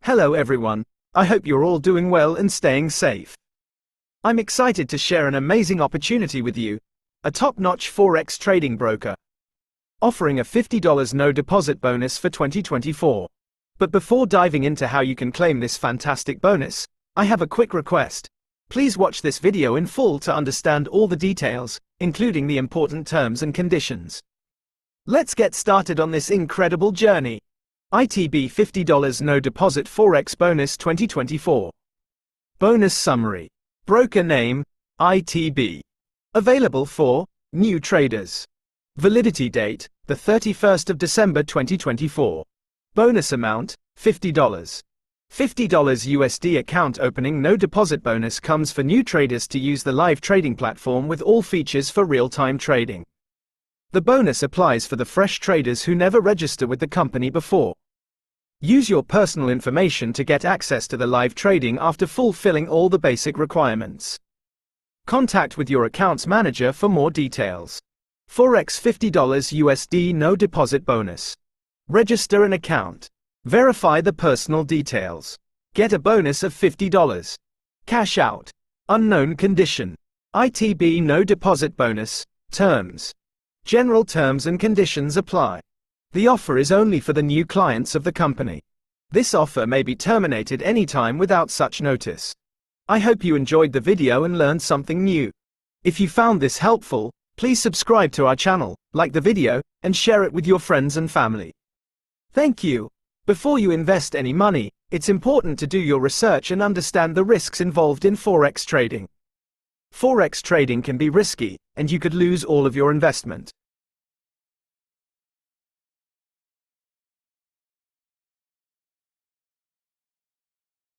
Hello everyone, I hope you're all doing well and staying safe. I'm excited to share an amazing opportunity with you, a top-notch Forex trading broker, offering a $50 no-deposit bonus for 2024. But before diving into how you can claim this fantastic bonus, I have a quick request. Please watch this video in full to understand all the details, including the important terms and conditions. Let's get started on this incredible journey. ITB $50 No-Deposit Forex Bonus 2024. Bonus Summary. Broker Name, ITB. Available for new traders. Validity date, the 31st of December 2024. Bonus amount, $50. $50 USD account opening no deposit bonus comes for new traders to use the live trading platform with all features for real-time trading. The bonus applies for the fresh traders who never register with the company before. Use your personal information to get access to the live trading after fulfilling all the basic requirements. Contact with your accounts manager for more details. Forex $50 USD no deposit bonus. Register an account. Verify the personal details. Get a bonus of $50. Cash out. Unknown condition. ITB no deposit bonus. Terms. General terms and conditions apply. The offer is only for the new clients of the company. This offer may be terminated anytime without such notice. I hope you enjoyed the video and learned something new. If you found this helpful, please subscribe to our channel, like the video, and share it with your friends and family. Thank you. Before you invest any money, it's important to do your research and understand the risks involved in Forex trading. Forex trading can be risky, and you could lose all of your investment.